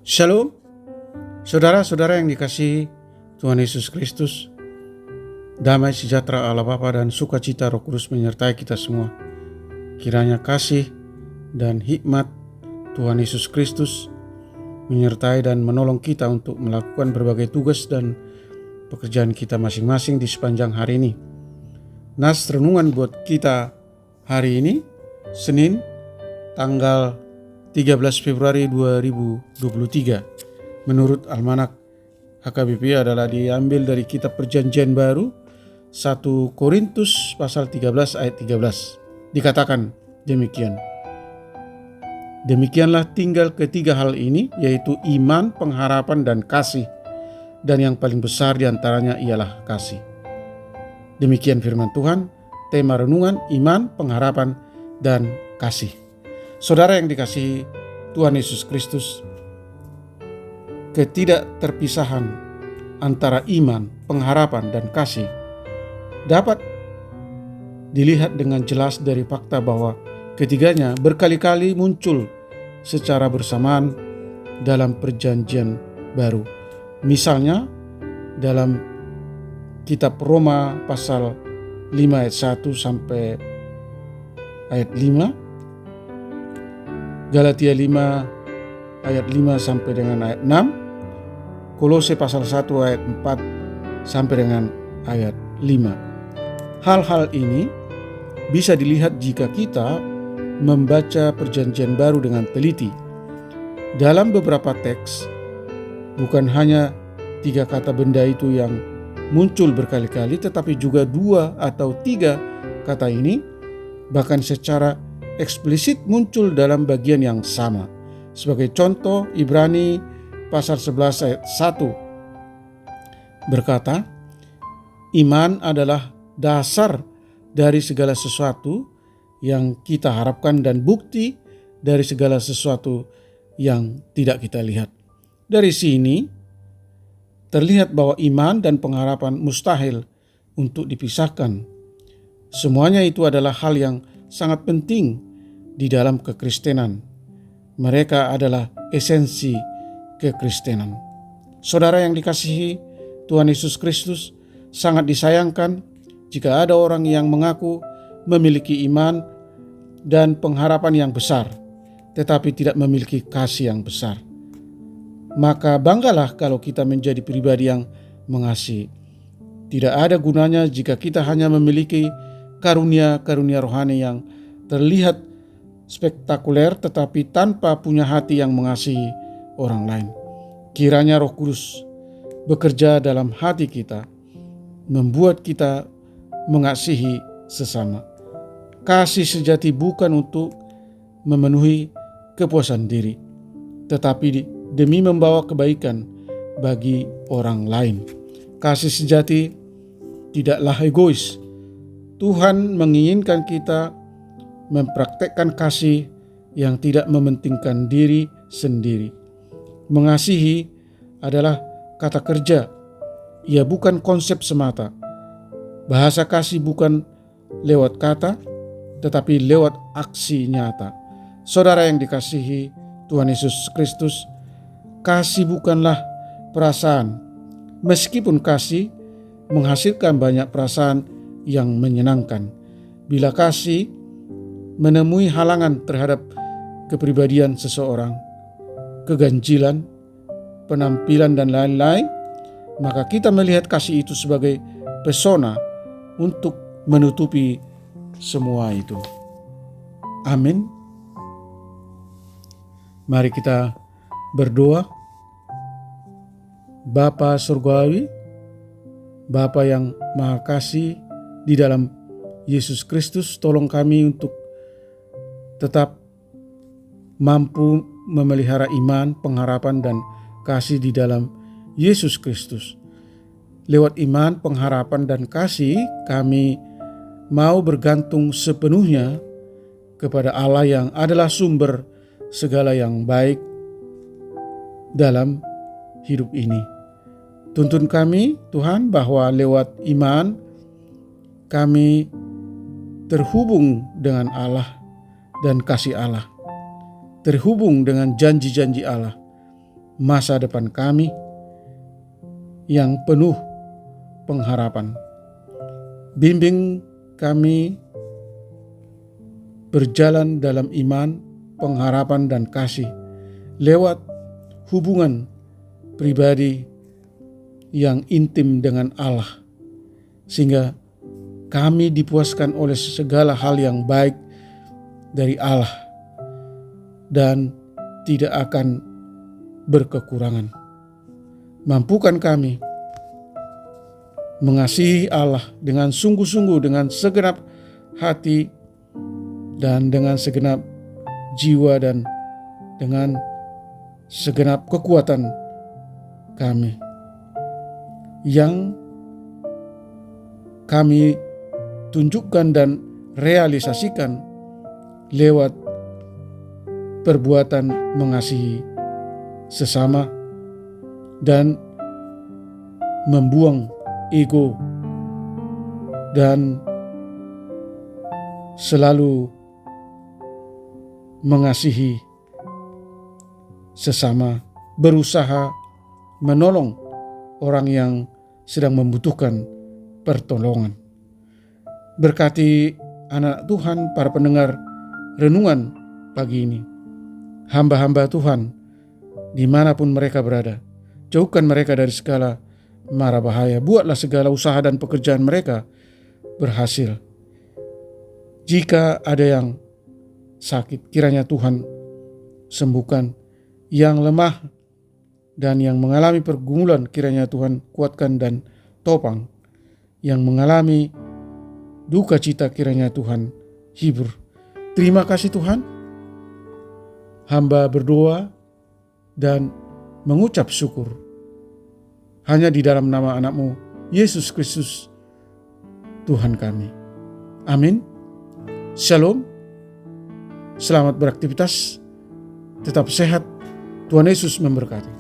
Shalom, saudara-saudara yang dikasihi Tuhan Yesus Kristus. Damai sejahtera Allah Bapa dan sukacita Roh Kudus menyertai kita semua. Kiranya kasih dan hikmat Tuhan Yesus Kristus menyertai dan menolong kita untuk melakukan berbagai tugas dan pekerjaan kita masing-masing di sepanjang hari ini. Nas renungan buat kita hari ini, Senin, tanggal 13 Februari 2023. Menurut Almanak HKBP adalah diambil dari kitab Perjanjian Baru 1 Korintus pasal 13 ayat 13. Dikatakan demikian. Demikianlah tinggal ketiga hal ini, yaitu iman, pengharapan, dan kasih. Dan yang paling besar diantaranya ialah kasih. Demikian firman Tuhan, tema renungan iman, pengharapan, dan kasih. Saudara yang dikasihi Tuhan Yesus Kristus, ketidakterpisahan antara iman, pengharapan, dan kasih dapat dilihat dengan jelas dari fakta bahwa ketiganya berkali-kali muncul secara bersamaan dalam Perjanjian Baru. Misalnya dalam kitab Roma pasal 5 ayat 1 sampai ayat 5, Galatia 5 ayat 5 sampai dengan ayat 6, Kolose pasal 1 ayat 4 sampai dengan ayat 5. Hal-hal ini bisa dilihat jika kita membaca Perjanjian Baru dengan teliti. Dalam beberapa teks, bukan hanya 3 kata benda itu yang muncul berkali-kali, tetapi juga 2 atau 3 kata ini bahkan secara eksplisit muncul dalam bagian yang sama. Sebagai contoh, Ibrani pasal 11 ayat 1 berkata, iman adalah dasar dari segala sesuatu yang kita harapkan dan bukti dari segala sesuatu yang tidak kita lihat. Dari sini terlihat bahwa iman dan pengharapan mustahil untuk dipisahkan. Semuanya itu adalah hal yang sangat penting di dalam kekristenan. Mereka adalah esensi kekristenan. Saudara yang dikasihi Tuhan Yesus Kristus, sangat disayangkan jika ada orang yang mengaku memiliki iman dan pengharapan yang besar, tetapi tidak memiliki kasih yang besar. Maka banggalah kalau kita menjadi pribadi yang mengasihi. Tidak ada gunanya jika kita hanya memiliki karunia-karunia rohani yang terlihat spektakuler tetapi tanpa punya hati yang mengasihi orang lain. Kiranya Roh Kudus bekerja dalam hati kita, membuat kita mengasihi sesama. Kasih sejati bukan untuk memenuhi kepuasan diri, tetapi demi membawa kebaikan bagi orang lain. Kasih sejati tidaklah egois. Tuhan menginginkan kita mempraktekkan kasih yang tidak mementingkan diri sendiri. Mengasihi adalah kata kerja, ia bukan konsep semata. Bahasa kasih bukan lewat kata, tetapi lewat aksi nyata. Saudara yang dikasihi Tuhan Yesus Kristus, kasih bukanlah perasaan. Meskipun kasih menghasilkan banyak perasaan yang menyenangkan, bila kasih menemui halangan terhadap kepribadian seseorang, keganjilan, penampilan, dan lain-lain, maka kita melihat kasih itu sebagai pesona untuk menutupi semua itu. Amin. Mari kita berdoa. Bapa Surgawi, Bapa yang Maha Kasih di dalam Yesus Kristus, tolong kami untuk tetap mampu memelihara iman, pengharapan, dan kasih di dalam Yesus Kristus. Lewat iman, pengharapan, dan kasih, kami mau bergantung sepenuhnya kepada Allah yang adalah sumber segala yang baik dalam hidup ini. Tuntun kami, Tuhan, bahwa lewat iman kami terhubung dengan Allah dan kasih Allah, terhubung dengan janji-janji Allah, masa depan kami yang penuh pengharapan. Bimbing kami berjalan dalam iman, pengharapan, dan kasih lewat hubungan pribadi yang intim dengan Allah, sehingga kami dipuaskan oleh segala hal yang baik dari Allah dan tidak akan berkekurangan. Mampukan kami mengasihi Allah dengan sungguh-sungguh, dengan segenap hati dan dengan segenap jiwa dan dengan segenap kekuatan kami, yang kami tunjukkan dan realisasikan lewat perbuatan mengasihi sesama dan membuang ego dan selalu mengasihi sesama, berusaha menolong orang yang sedang membutuhkan pertolongan. Berkati anak Tuhan, para pendengar renungan pagi ini, hamba-hamba Tuhan dimanapun mereka berada. Jauhkan mereka dari segala mara bahaya. Buatlah segala usaha dan pekerjaan mereka berhasil. Jika ada yang sakit, kiranya Tuhan sembuhkan. Yang lemah dan yang mengalami pergumulan, kiranya Tuhan kuatkan dan topang. Yang mengalami duka cita, kiranya Tuhan hibur. Terima kasih Tuhan. Hamba berdoa dan mengucap syukur hanya di dalam nama anak-Mu, Yesus Kristus, Tuhan kami. Amin. Shalom. Selamat beraktivitas. Tetap sehat. Tuhan Yesus memberkati.